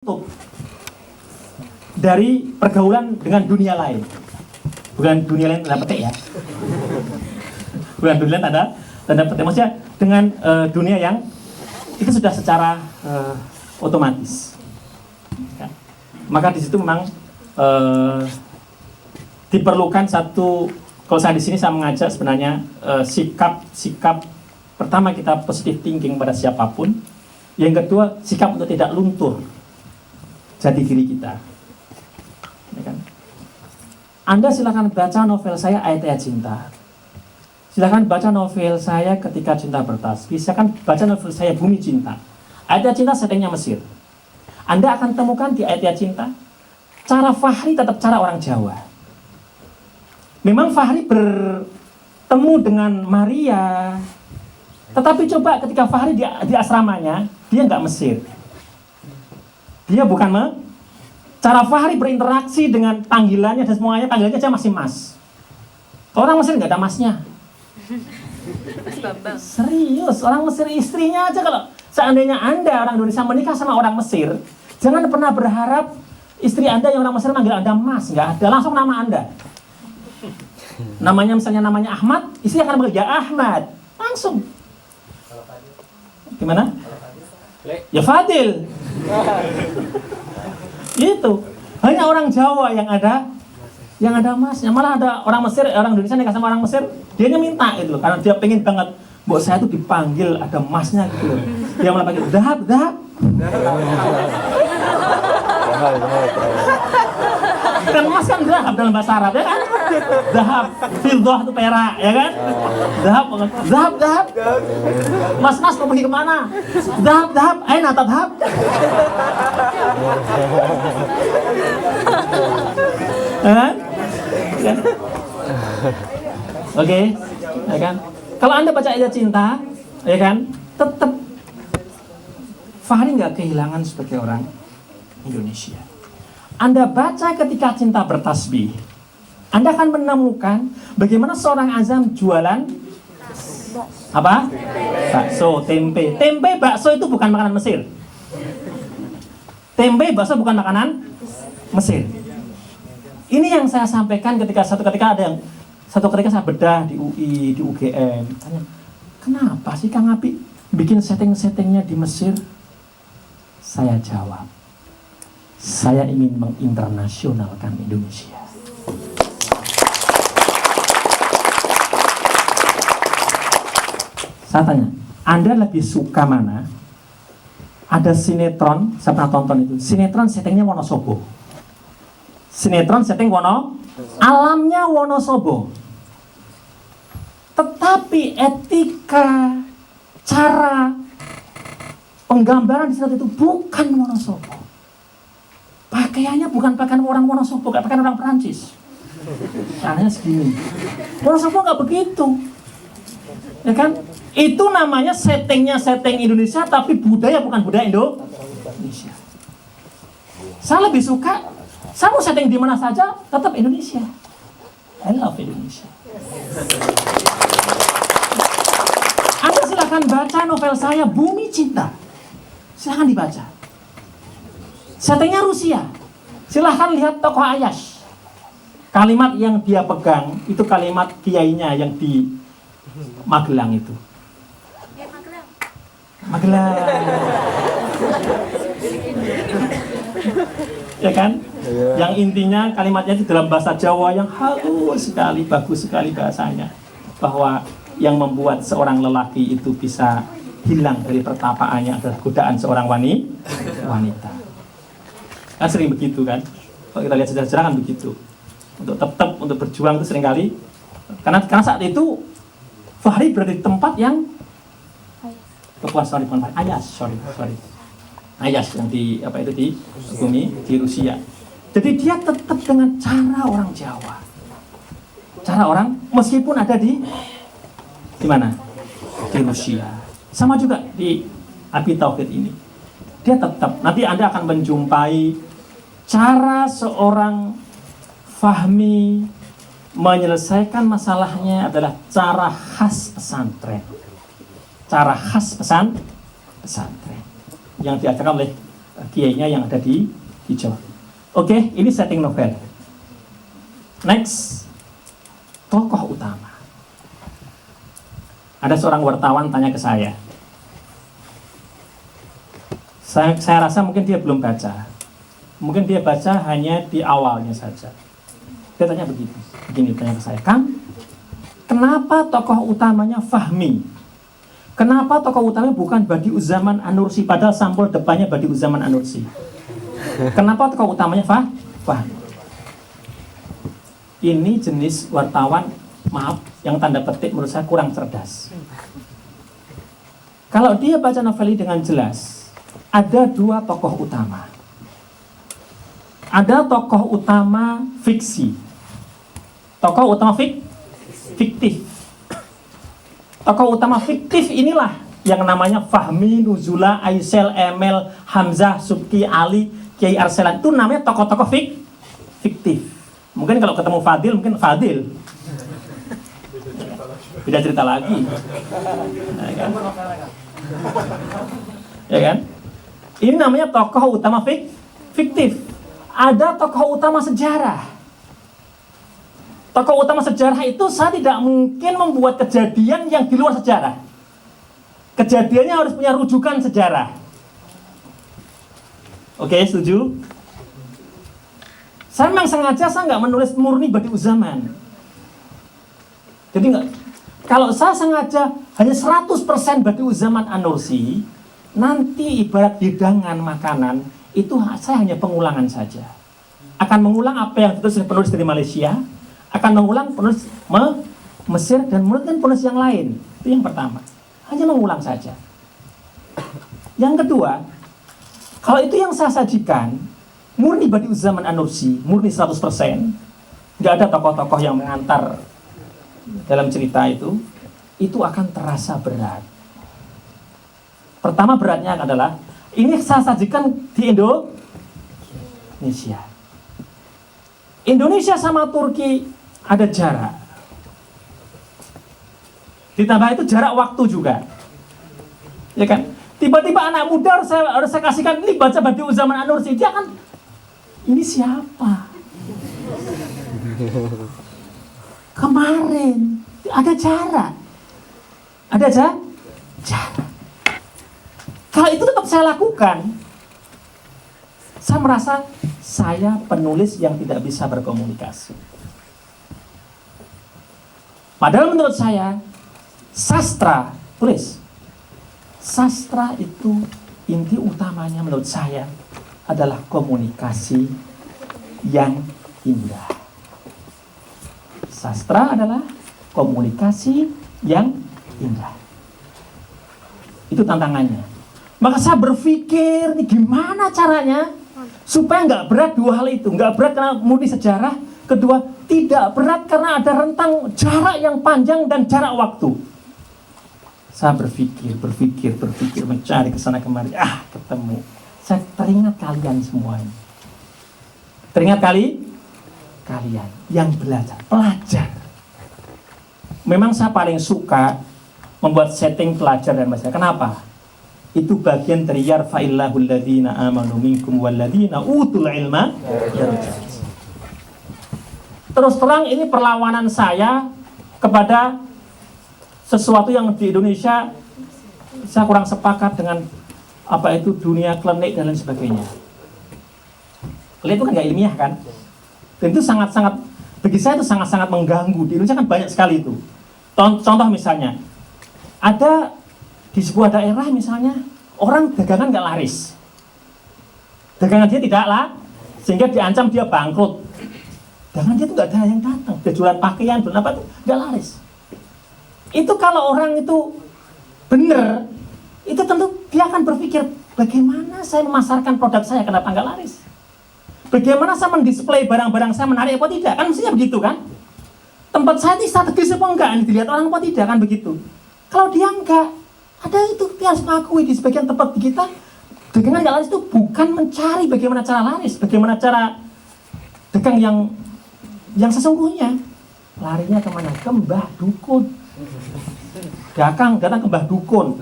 tutup dari pergaulan dengan dunia lain. Bukan dunia lain tanda petik ya. Bukan dunia lain tanda petik. Maksudnya dengan dunia yang itu sudah secara otomatis. Ya. Maka di situ memang diperlukan satu. Kalau saya di sini saya mengajak sebenarnya sikap pertama kita positive thinking pada siapapun. Yang kedua sikap untuk tidak luntur jati diri kita. Ya kan? Anda silakan baca novel saya Ayat-Ayat Cinta. Silakan baca novel saya Ketika Cinta Bertasbih. Silakan baca novel saya Bumi Cinta. Ayat-Ayat Cinta settingnya Mesir. Anda akan temukan di Ayat-Ayat Cinta cara Fahri tetap cara orang Jawa. Memang Fahri bertemu dengan Maria, tetapi coba ketika Fahri di asramanya, dia nggak Mesir. Dia bukan cara Fahri berinteraksi dengan panggilannya dan semuanya, panggilannya aja masih Mas. Orang Mesir nggak ada Masnya. Serius, orang Mesir istrinya aja kalau seandainya Anda orang Indonesia menikah sama orang Mesir, jangan pernah berharap istri Anda yang orang Mesir manggil Anda Mas, nggak ada, langsung nama Anda. Namanya misalnya namanya Ahmad, istri akan manggil ya Ahmad, langsung. Gimana? Ya Fadil. Itu hanya orang Jawa yang ada masnya. Malah ada orang Mesir, orang Indonesia nikah sama orang Mesir, dianya minta itu loh, karena dia pengen banget mbok saya tuh dipanggil ada masnya gitu loh. Dia malah panggil dahab. Kan emas kan dahab dalam bahasa Arab ya kan? Dahab, fiddah itu perak ya kan? Dahab. Mas mau pergi kemana? Dahab, ayo nata dahab. Kan? Oke, ya kan? Kalau Anda baca Ayat Cinta, ya kan? Tetap Fahri nggak kehilangan sebagai orang Indonesia. Anda baca Ketika Cinta Bertasbih, Anda akan menemukan bagaimana seorang azam jualan apa? Bakso, tempe. Tempe, bakso itu bukan makanan Mesir. Tempe, bakso bukan makanan Mesir. Ini yang saya sampaikan ketika satu ketika saya bedah di UI, di UGM. Tanya, kenapa sih Kang Api bikin setting-settingnya di Mesir? Saya jawab, saya ingin menginternasionalkan Indonesia. Saya tanya, Anda lebih suka mana? Ada sinetron, saya pernah tonton itu. Sinetron settingnya Wonosobo. Sinetron setting alamnya Wonosobo. Tetapi etika, cara penggambaran di saat itu bukan Wonosobo. Pakaiannya bukan pakaian orang Wonosobo, kayak pakaian orang Perancis. Caranya segini. Wonosobo nggak begitu, ya kan? Itu namanya setting Indonesia, tapi budaya bukan budaya Indonesia. Saya lebih suka, saya mau setting di mana saja, tetap Indonesia. I love Indonesia. Anda silakan baca novel saya Bumi Cinta. Silakan dibaca. Settingnya Rusia. Silahkan lihat tokoh Ayash. Kalimat yang dia pegang itu kalimat kiainya yang di Magelang itu. Magelang. Ya kan? Yang intinya kalimatnya itu dalam bahasa Jawa yang halus sekali, bagus sekali bahasanya. Bahwa yang membuat seorang lelaki itu bisa hilang dari pertapaannya adalah godaan seorang wanita. Kan sering begitu kan? Kalau kita lihat sejarah kan begitu. Untuk tetap untuk berjuang itu seringkali karena saat itu Fahri berada di tempat yang Ayash yang di bumi di Rusia. Jadi dia tetap dengan cara orang Jawa. Cara orang meskipun ada di mana? Di Rusia. Sama juga di Abi Tauhid ini. Dia tetap, nanti Anda akan menjumpai cara seorang Fahmi menyelesaikan masalahnya adalah cara khas pesantren. Cara khas pesantren yang diajarkan oleh kiainya yang ada di Jawa. Oke, ini setting novel. Next, tokoh utama. Ada seorang wartawan tanya ke saya. Saya rasa mungkin dia belum baca. Mungkin dia baca hanya di awalnya saja. Dia tanya begini tanya ke saya, Kang, kenapa tokoh utamanya Fahmi? Kenapa tokoh utamanya bukan Badi'uzzaman An-Nursi, padahal sampul depannya Badi'uzzaman An-Nursi? Kenapa tokoh utamanya Fahmi? Ini jenis wartawan, maaf, yang tanda petik menurut saya kurang cerdas. Kalau dia baca novel ini dengan jelas, ada dua tokoh utama. Ada tokoh utama fiksi. Tokoh utama fiktif. Tokoh utama fiktif inilah yang namanya Fahmi, Nuzula, Aisel, Emel, Hamzah, Subki, Ali, Kiai Arselan. Itu namanya tokoh-tokoh fiktif. Mungkin kalau ketemu Fadil, mungkin Fadil. Beda cerita lagi. Ya kan? Ini namanya tokoh utama fiktif. Ada tokoh utama sejarah. Tokoh utama sejarah itu saya tidak mungkin membuat kejadian yang di luar sejarah. Kejadiannya harus punya rujukan sejarah. Oke, setuju? Saya memang sengaja saya nggak menulis murni Badi'uzzaman. Jadi kalau saya sengaja hanya 100% Badi'uzzaman An-Nursi, nanti ibarat hidangan makanan, itu saya hanya pengulangan saja. Akan mengulang apa yang ditulis penulis dari Malaysia, akan mengulang penulis Mesir, dan mungkin penulis yang lain. Itu yang pertama. Hanya mengulang saja. Yang kedua, kalau itu yang saya sajikan, murni Badi'uzzaman An-Nursi, murni 100%, nggak ada tokoh-tokoh yang mengantar dalam cerita itu akan terasa berat. Pertama beratnya adalah, ini saya sajikan di Indonesia. Indonesia sama Turki ada jarak. Ditambah itu jarak waktu juga. Ya kan? Tiba-tiba anak muda harus saya kasihkan ini baca Badi'uzzaman An-Nursi, dia kan ini siapa? Kemarin ada jarak. Ada jarak. Kalau itu tetap saya lakukan, saya merasa saya penulis yang tidak bisa berkomunikasi. Padahal menurut saya, sastra, tulis, sastra itu inti utamanya menurut saya adalah komunikasi yang indah. Sastra adalah komunikasi yang indah. Itu tantangannya. Maka saya berpikir, nih gimana caranya supaya nggak berat dua hal itu. Nggak berat karena murni sejarah. Kedua, tidak berat karena ada rentang jarak yang panjang dan jarak waktu. Saya berpikir, mencari kesana kemari. Ketemu. Saya teringat kalian semuanya. Teringat kalian yang pelajar. Memang saya paling suka membuat setting pelajar dan masyarakat. Kenapa? Itu bagian dari yarfa'illahul ladzina amanu minkum wal ladzina utul ilma darajat. Terus terang ini perlawanan saya kepada sesuatu yang di Indonesia saya kurang sepakat dengan apa itu dunia klinik dan lain sebagainya. Klinik itu kan nggak ilmiah kan? Dan itu sangat-sangat, bagi saya itu sangat-sangat mengganggu. Di Indonesia kan banyak sekali itu. Contoh misalnya, ada di sebuah daerah misalnya, orang dagangan nggak laris. Dagangan dia tidak sehingga diancam dia bangkrut. Dagangan dia itu nggak ada yang datang. Dia jualan pakaian, jualan apa itu nggak laris. Itu kalau orang itu benar, itu tentu dia akan berpikir, bagaimana saya memasarkan produk saya, kenapa nggak laris? Bagaimana saya mendisplay barang-barang saya menarik apa tidak? Kan mestinya begitu kan? Tempat saya ini strategis apa enggak? Ini dilihat orang apa tidak kan begitu? Kalau dia enggak, ada itu dia harus mengakui di sebagian tempat di kita, dagangan nggak laris itu bukan mencari bagaimana cara laris, bagaimana cara dagang yang sesungguhnya. Larinya kemana? Ke Mbah Dukun. Datang ke Mbah Dukun.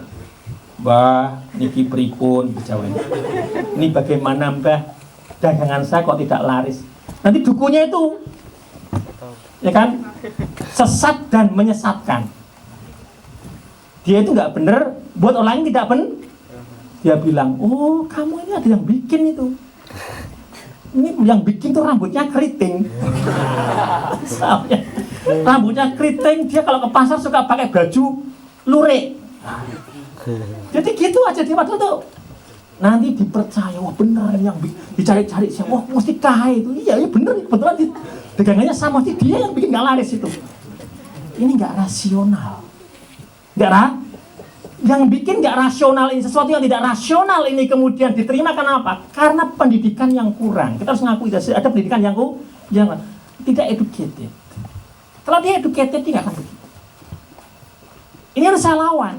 Mbah, niki pripun Jawa ini. Ini bagaimana Mbah? Dagangan saya kok tidak laris. Nanti dukunya itu, ya kan, sesat dan menyesatkan. Dia itu nggak bener, buat orang lain tidak bener. Dia bilang, oh kamu ini ada yang bikin itu. Ini yang bikin tuh rambutnya keriting. Rambutnya keriting, dia kalau ke pasar suka pakai baju lurik. Jadi gitu aja dia waktu itu. Nanti dipercaya, wah benar yang dicari-cari siapa, wah mesti kaya itu. Iya bener, kebetulan dagangannya sama, dia yang bikin nggak laris itu. Ini nggak rasional. Yang bikin nggak rasional ini, sesuatu yang tidak rasional ini kemudian diterima kenapa? Karena pendidikan yang kurang. Kita harus mengakui ada pendidikan yang tidak educated. Kalau dia educated, dia nggak akan begitu. Ini harus saya lawan.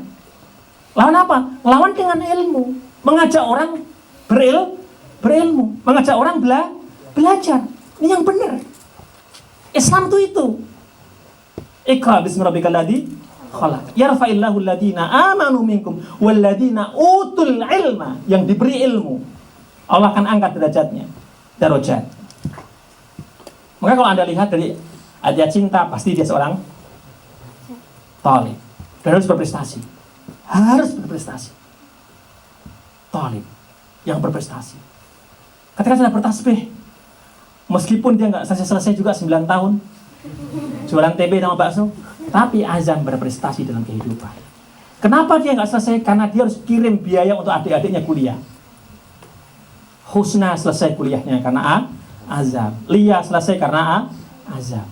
Lawan apa? Lawan dengan ilmu. Mengajak orang berilmu. Mengajak orang belajar. Ini yang benar. Islam itu. Iqra bismi rabbikal ladzi khalaq. Yarfa'illahu alladhina amanu minkum walladhina utul ilma. Yang diberi ilmu, Allah akan angkat derajatnya. Darajat. Maka kalau Anda lihat dari ayat cinta, pasti dia seorang talib. Dan harus berprestasi. Talib yang berprestasi. Ketika sudah bertasbih, meskipun dia nggak selesai juga 9 tahun jualan TB sama bakso, tapi azam berprestasi dalam kehidupan. Kenapa dia nggak selesai? Karena dia harus kirim biaya untuk adik-adiknya kuliah. Husna selesai kuliahnya karena azam. Lia selesai karena azam.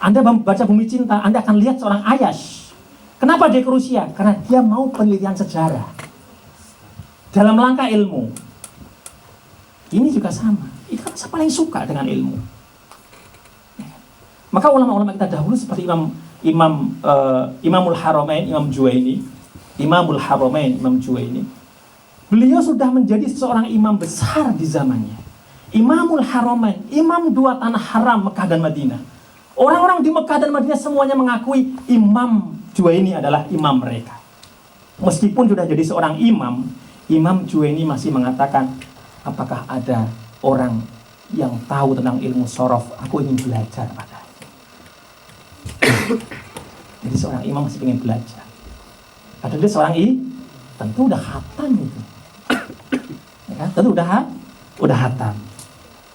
Anda membaca Bumi Cinta, Anda akan lihat seorang Ayash. Kenapa dia ke Rusia? Karena dia mau penelitian sejarah dalam langkah ilmu. Ini juga sama. Itu kan saya paling suka dengan ilmu. Maka ulama-ulama kita dahulu seperti Imamul Haramain, Imam Juwaini, beliau sudah menjadi seorang imam besar di zamannya. Imamul Haramain, imam dua tanah haram Mekah dan Madinah. Orang-orang di Mekah dan Madinah semuanya mengakui Imam Juwaini adalah imam mereka. Meskipun sudah jadi seorang imam, Imam Juwaini masih mengatakan, apakah ada orang yang tahu tentang ilmu sorof? Aku ingin belajar padanya. Jadi seorang imam masih ingin belajar. Padahal dia seorang tentu udah khatam itu. Ya kan? Tentu udah khatam.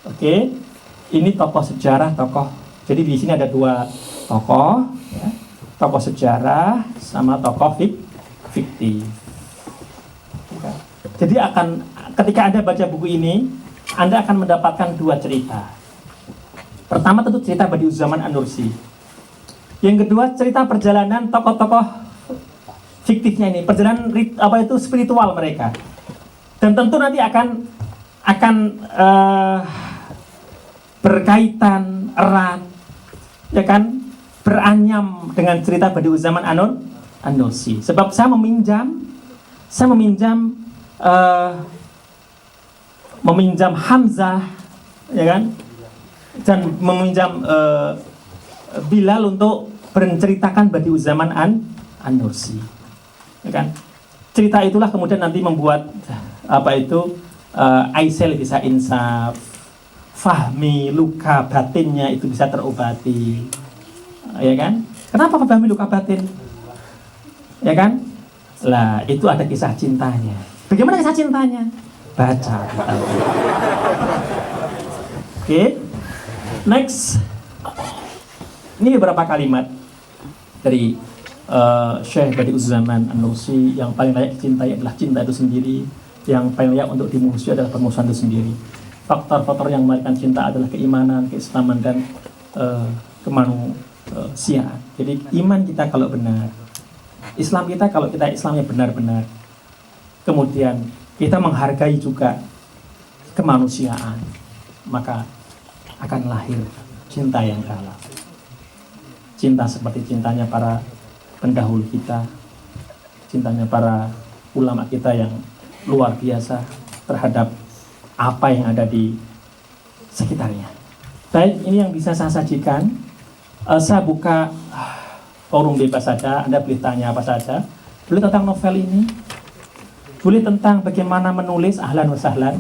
Oke. Ini tokoh sejarah, jadi di sini ada 2 tokoh, ya. Tokoh sejarah sama tokoh fiktif. Jadi ketika Anda baca buku ini, Anda akan mendapatkan 2 cerita. Pertama tentu cerita Badiu'zzaman An-Nursi. Yang kedua cerita perjalanan tokoh-tokoh fiktifnya ini, perjalanan spiritual mereka. Dan tentu nanti akan berkaitan erat, ya kan, beranyam dengan cerita Badiu'zzaman An-Nursi. Sebab saya meminjam Hamzah, ya kan, dan meminjam Bilal untuk menceritakan Badiu'zzaman An-Nursi, ya kan. Cerita itulah kemudian nanti membuat Aisel bisa insaf, Fahmi luka batinnya itu bisa terobati, ya kan. Kenapa Fahmi luka batin, ya kan? Lah itu ada kisah cintanya. Bagaimana kisah cintanya? Baca. Oke. Next. Ini beberapa kalimat dari Syekh Badiu'zzaman An-Nursi. Yang paling layak dicintai adalah cinta itu sendiri. Yang paling layak untuk dimusuhi adalah permusuhan itu sendiri. Faktor-faktor yang melahirkan cinta adalah keimanan, keislaman, dan kemanusiaan. Jadi iman kita kalau benar, Islam kita kalau kita Islamnya benar-benar, kemudian kita menghargai juga kemanusiaan, maka akan lahir cinta yang dalam. Cinta seperti cintanya para pendahulu kita, cintanya para ulama kita yang luar biasa terhadap apa yang ada di sekitarnya. Baik, ini yang bisa saya sajikan. Saya buka forum bebas saja, Anda boleh tanya apa saja. Boleh tentang novel ini, tulis tentang bagaimana menulis, ahlan wa sahlan.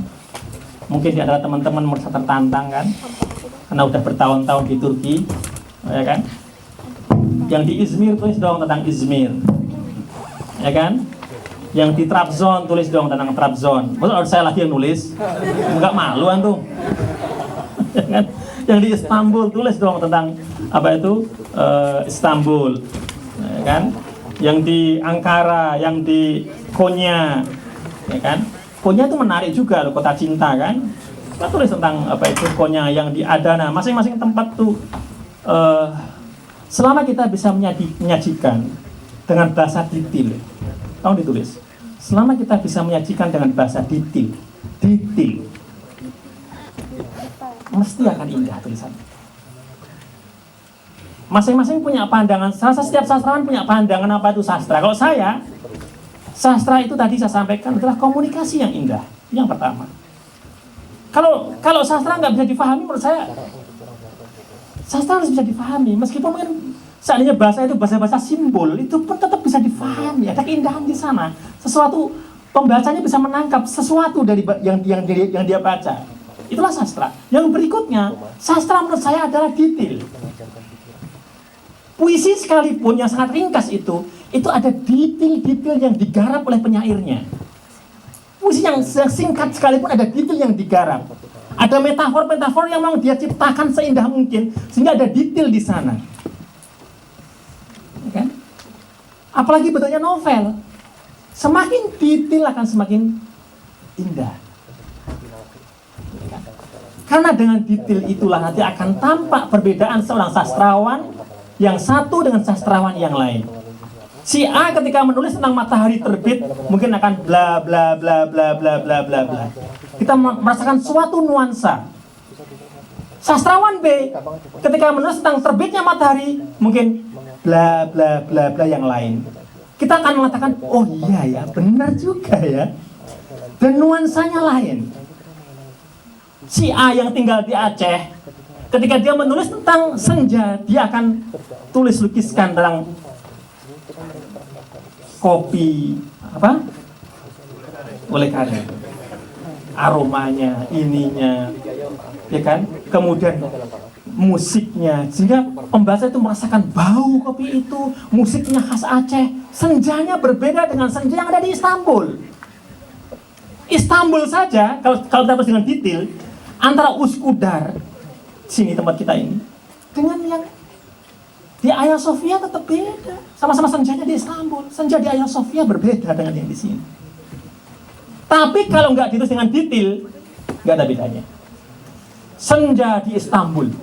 Mungkin di antara teman-teman merasa tertantang kan, karena udah bertahun-tahun di Turki, ya kan? Yang di Izmir tulis dong tentang Izmir, ya kan? Yang di Trabzon tulis dong tentang Trabzon. Maksud harus saya lagi yang nulis? Enggak, malu antum. Ya kan? Yang di Istanbul tulis dong tentang apa itu Istanbul, ya kan? Yang di Ankara, yang di Konya, ya kan? Konya itu menarik juga loh, kota cinta kan? Kita tulis tentang apa itu Konya, yang di Adana. Masing-masing tempat tuh selama kita bisa menyajikan dengan bahasa detail, tolong ditulis. Selama kita bisa menyajikan dengan bahasa detail, mesti akan indah tulisannya. Masing-masing punya pandangan. Setiap sastrawan punya pandangan apa itu sastra. Kalau saya, sastra itu tadi saya sampaikan adalah komunikasi yang indah. Yang pertama. Kalau sastra nggak bisa difahami, menurut saya sastra harus bisa difahami. Meskipun mungkin seandainya bahasa itu bahasa simbol, itu pun tetap bisa difahami. Ada keindahan di sana. Sesuatu pembacanya bisa menangkap sesuatu dari yang dia baca. Itulah sastra. Yang berikutnya, sastra menurut saya adalah detail. Puisi sekalipun yang sangat ringkas itu ada detail-detail yang digarap oleh penyairnya. Puisi yang singkat sekalipun ada detail yang digarap. Ada metafor-metafor yang memang dia ciptakan seindah mungkin, sehingga ada detail di sana. Ya kan? Apalagi bentuknya novel. Semakin detail akan semakin indah. Ya kan? Karena dengan detail itulah nanti akan tampak perbedaan seorang sastrawan yang satu dengan sastrawan yang lain. Si A ketika menulis tentang matahari terbit mungkin akan bla bla bla bla bla bla bla bla. Kita merasakan suatu nuansa. Sastrawan B ketika menulis tentang terbitnya matahari mungkin bla bla bla bla yang lain. Kita akan mengatakan, oh iya ya, benar juga ya. Dan nuansanya lain. Si A yang tinggal di Aceh, ketika dia menulis tentang senja, dia akan lukiskan tentang kopi apa? Oleh karena aromanya, ininya, ya kan? Kemudian musiknya, sehingga pembaca itu merasakan bau kopi itu, musiknya khas Aceh. Senjanya berbeda dengan senja yang ada di Istanbul. Istanbul saja, kalau kita bahas dengan detail, antara Uskudar sini tempat kita ini dengan yang di Hagia Sophia tetap beda. Sama-sama senjanya di Istanbul, senja di Hagia Sophia berbeda dengan yang di sini. Tapi kalau nggak ditulis dengan detail, nggak ada bedanya. Senja di Istanbul,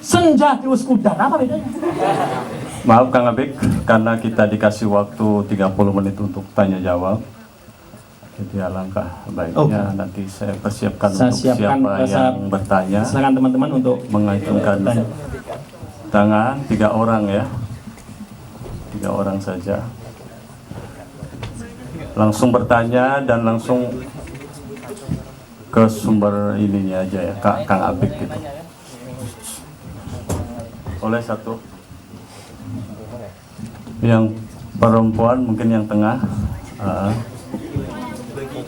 senja di Uskudar, apa bedanya? Maaf Kang Abik, karena kita dikasih waktu 30 menit untuk tanya jawab. Jadi alangkah baiknya nanti saya persiapkan untuk siapa yang bertanya. Silakan teman-teman untuk mengacungkan tangan, 3 orang ya, 3 orang saja. Langsung bertanya dan langsung ke sumber ininya aja ya, Kang Abik gitu. Oleh satu. Yang perempuan mungkin yang tengah.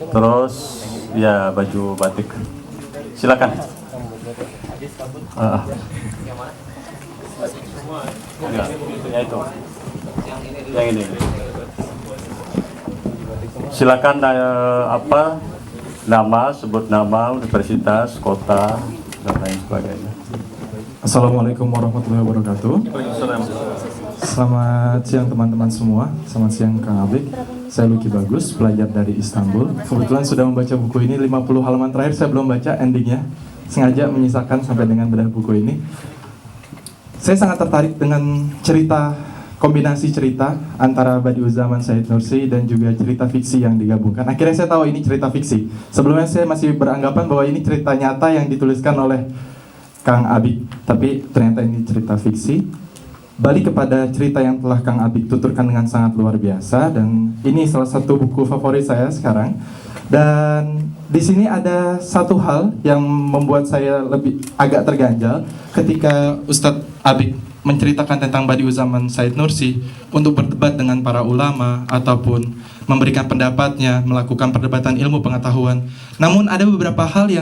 Terus ya baju batik. Silakan. Ya itu. Yang ini. Silakan apa nama, sebut nama, universitas, kota dan lain sebagainya. Assalamualaikum warahmatullahi wabarakatuh. Selamat siang teman-teman semua. Selamat siang Kang Abik. Saya Lucky Bagus, pelajar dari Istanbul. Kebetulan sudah membaca buku ini 50 halaman terakhir saya belum baca endingnya. Sengaja menyisakan sampai dengan bedah buku ini. Saya sangat tertarik dengan kombinasi cerita antara Badiu'Zzaman Said Nursi dan juga cerita fiksi yang digabungkan. Akhirnya saya tahu ini cerita fiksi. Sebelumnya saya masih beranggapan bahwa ini cerita nyata yang dituliskan oleh Kang Abik, tapi ternyata ini cerita fiksi. Balik kepada cerita yang telah Kang Abik tuturkan dengan sangat luar biasa, dan ini salah satu buku favorit saya sekarang. Dan di sini ada satu hal yang membuat saya agak terganjal ketika Ustadz Abik menceritakan tentang Badiu zaman Said Nursi untuk berdebat dengan para ulama ataupun memberikan pendapatnya, melakukan perdebatan ilmu pengetahuan. Namun ada beberapa hal yang